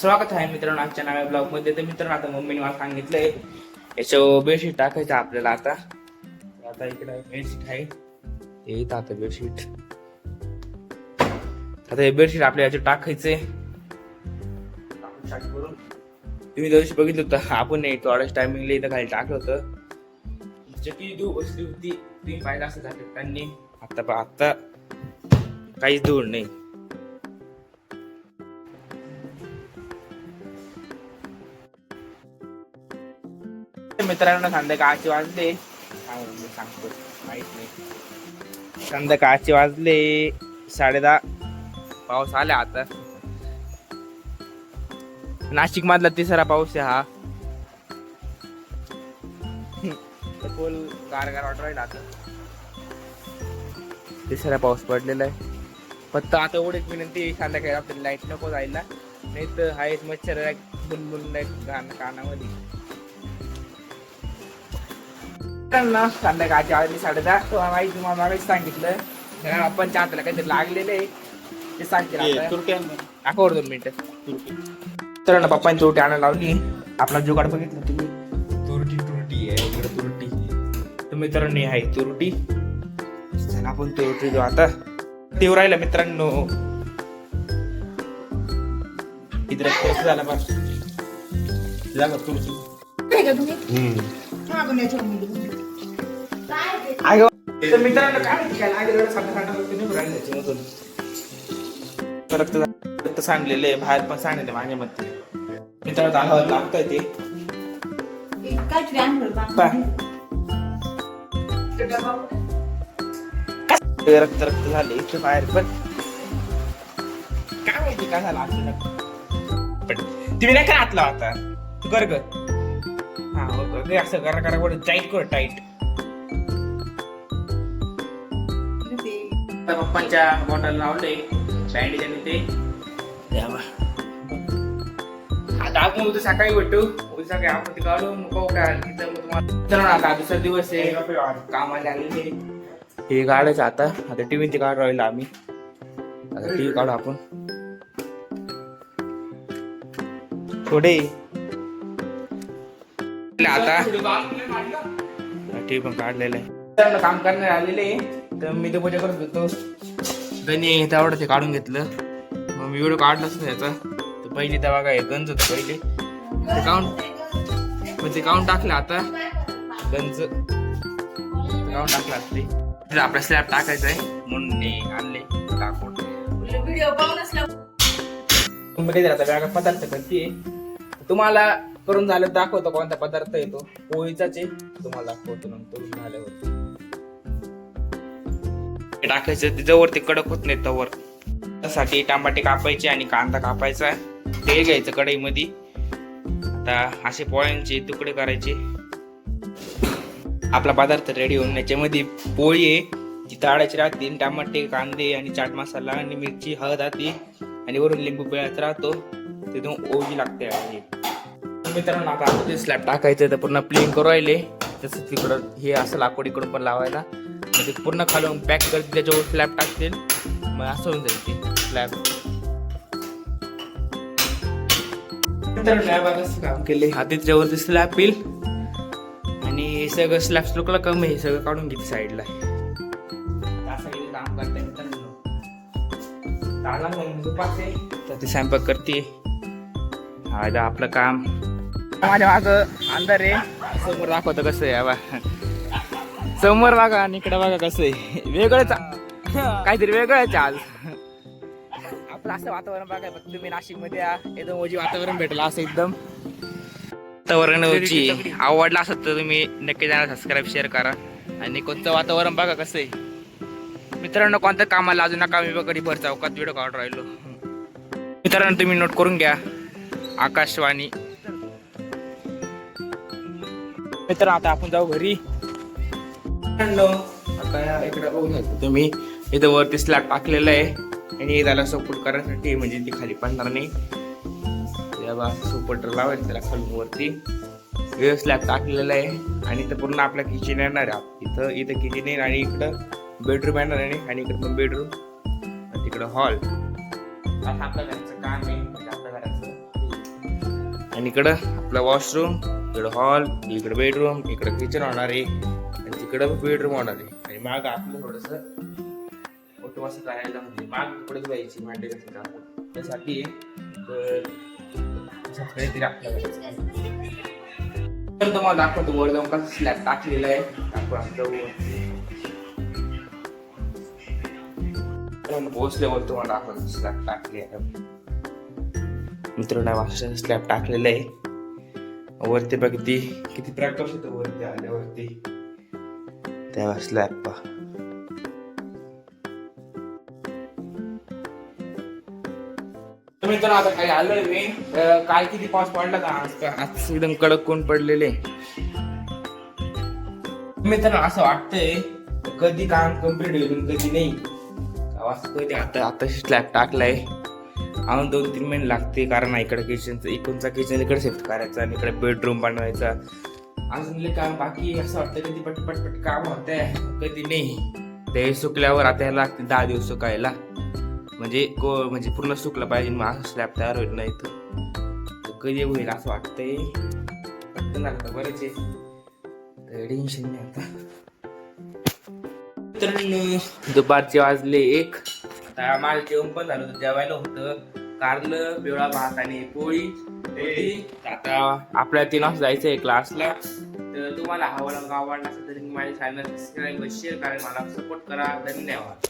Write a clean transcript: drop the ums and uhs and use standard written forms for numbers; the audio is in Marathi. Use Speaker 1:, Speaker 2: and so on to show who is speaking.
Speaker 1: स्वागत आहे मित्रांनो आजच्या नव्या ब्लॉग मध्ये. तर मित्रांनो आता मम्मीने मला सांगितलंय याच्यावर बेडशीट टाकायचं आपल्याला. आता इकडे बेडशीट आहे, येत आता बेडशीट. आता हे बेडशीट आपल्या याच्यावर टाकायचंय. तुम्ही दिवशी बघितलं होतं आपण नाही थोड्याच टायमिंगला इथं खाली टाकलं होतं. किती धूळ बसली होती तुम्ही पाहिलं असं झालं त्यांनी. आता काहीच धूळ नाही. मित्रांनो संध्याकाळचे वाजले, सांगतो माहित नाही, संध्याकाळचे वाजले 10:30. पाऊस आला आता. नाशिक मधला तिसरा पाऊस आहे हा. फुल गारगार वाटत राहिला आता. तिसरा पाऊस पडलेला आहे. फक्त आता एवढीच विनंती, संध्याकाळी आपल्याला लाईट नको जायला, नाही तर हा एक मच्छर बुलबुल कानामध्ये. संध्याकाळची वाजली 10:30. माहिती तुम्हाला मागायचं सांगितलं आपण चांदला काहीतरी लागलेलं आहे ते सांगितलं. 2 मिनिटं. तर पप्पांनी तुरटी आणायला लावली. आपला जुगाड बघितलं तुम्ही, तुरटी आहे इकडे तुरटी. तर मित्रांनी आहे तुरटी. चला आपण तुरटी देऊ आता. तेव राहिला मित्रांनो इकडे कसं झाला बस जागा तुरटी. तर मित्रांनो रक्त सांडलेले बाहेर पण सांडले माझ्या मध्ये. मित्रांनो आवाज लागतोय ते रक्त झाले इथे बाहेर. पण काय माहिती काय झालं आपल्याला. पण तुम्ही नाही काय आतला आता तू कर ग. हा हो असं करा टाईट कर टाईट. पप्पांच्या बॉटल लावले बँडेज आणि ते आता आपण उद्या सकाळी भेटू. उद्या सकाळी आपण ते काढू नको काय तिथं तुम्हाला. आता दुसरा दिवस आहे कामाला आलेले हे काढायचं. आता टीव्ही काढ राहिलो आम्ही. आता टीव्ही काढू आपण थोडे. आता टीव्ही पण काढलेलं आहे. काम करण्यात आलेले तर मी ते पूजा करत होतो. त्यांनी तेवढं ते काढून घेतलं. मग मी व्हिडिओ काढलाच नाही याचा. तर पहिली तेव्हा काय गंज होतं पहिले ते काढून टाकलं. आता गंज काढून टाकलं ते आपला स्लॅब टाकायचा आहे म्हणून आणले टाकून. तुम्ही काही आता वेगळा पदार्थ करते तुम्हाला करून झालं दाखवतो कोणता पदार्थ येतो. पोळीचाच आहे तुम्हाला दाखवतो नंतर झाल्यावर. टाकायचं त्याच्यावरती कडक होत नाही तवर. त्यासाठी टमाटे कापायचे आणि कांदा कापायचा. तेल घ्यायचं कढईमध्ये. आता असे पोळ्यांचे तुकडे करायचे. आपला पदार्थ रेडी होऊन याच्यामध्ये पोळी आहे ती तळायची राहते. टमाटे कांदे आणि चाट मसाला आणि मिरची हळद राहते आणि वरून लिंबू पिळायचा राहतो. तिथून ओळी लागते. मित्रांनो आता आपण स्लॅब टाकायचं तर पूर्ण प्लेन करू राहिले. तसं तिकडं हे असं लाकूड इकडून पण लावायला. ते पूर्ण खालून पॅक करतील त्याच्यावर स्लॅब टाकतील. मग असं होऊन जाईल ते स्लॅब. काम केले हाती त्याच्यावरती स्लॅब येईल आणि सगळं स्लॅब लोकला कमी आहे सगळं काढून घेते साईडला. असं काम करते मित्रांनो. तर ते स्वयंपाक करते. हा आपलं काम. माझ्या माझं अंधार आहे. समोर दाखवतं कसं आहे समोर बघा आणि इकडे बघा कसं आहे. वेगळंच काहीतरी वेगळंच आज आपलं असं वातावरण बघाय. फक्त तुम्ही नाशिक मध्ये एकदम ओजी वातावरण भेटलं असं एकदम वातावरण. आवडला असत तर तुम्ही नक्की जाणार सबस्क्राईब शेअर करा. आणि कोणतं वातावरण बघा कसं आहे. मित्रांनो कोणत्या कामाला अजून नका मी बघा भर चौकात व्हिडिओ काढून राहिलो. मित्रांनो तुम्ही नोट करून घ्या आकाशवाणी. मित्रांनो आता आपण जाऊ घरी. आता इकडे बघू तुम्ही इथं वरती स्लॅब टाकलेलं आहे आणि त्याला सपोर्ट करण्यासाठी म्हणजे ती खाली पडणार नाही. सपोर्ट लावायचं त्याला खालून वरती स्लॅब टाकलेला आहे. आणि इथं पूर्ण आपल्या किचन येणार आहे. इथं किचन येईल आणि इकडं बेडरूम येणार आहे आणि इकडं पण बेडरूम तिकडं हॉल. आपल्या घराचं काम आहे. आपल्या घराचं आणि इकडं आपला वॉशरूम, इकडं हॉल, इकडं बेडरूम, इकडं किचन होणार आहे आणि तिकडं बेडरूम होणार आहे. आणि माग आपलं थोडस मोठं असं राहायला म्हणजे माग पुढे जायची मांडे त्यासाठी काहीतरी आपल्याला तर तुम्हाला दाखवतो वर जाऊन कसं स्लॅब टाकलेला आहे. आपण पोहोचल्यावर तुम्हाला दाखवतो स्लॅब टाकले आहे. मित्रांनो वाजता स्लॅब टाकलेला आहे. वरती बघ किती प्रकाश होतो वरती आल्यावरती तेव्हा स्लॅब पहा. मित्रांनो आता काही आलोय मी काय किती पाऊस पडला का आज एकदम कडक कोण पडलेले. मित्रांनो असं वाटतंय कधी काम कम्प्लीट होईल कधी नाही. कधी आता स्लॅब टाकलाय अजून 2-3 महिने लागते कारण इकडे किचनचं इकडचा किचन इकडे शिफ्ट करायचा आणि इकडे बेडरूम बनवायचा अजून काम बाकी. असं वाटतं कधी पटपट काम होतंय कधी नाही. ते सुकल्यावर आता ह्याला 10 दिवस सुकायला म्हणजे पूर्ण सुकलं पाहिजे मग असं स्लॅब तयार होईल नाही तर कधी होईल असं वाटतंय. पटकन लागतं बरेच टेन्शन नाही आता. तर दुपारचे वाजले 1. आता माझं जेवण पण झालं होतं. जेवायला होतं कारलं पिवळा भात आणि पोळी होती. आता आपल्याला 3 वाजता जायचं आहे क्लासला. तर तुम्हाला आवडला असेल तर माझ्या चॅनल सबस्क्राईब शेअर करा मला सपोर्ट करा. धन्यवाद.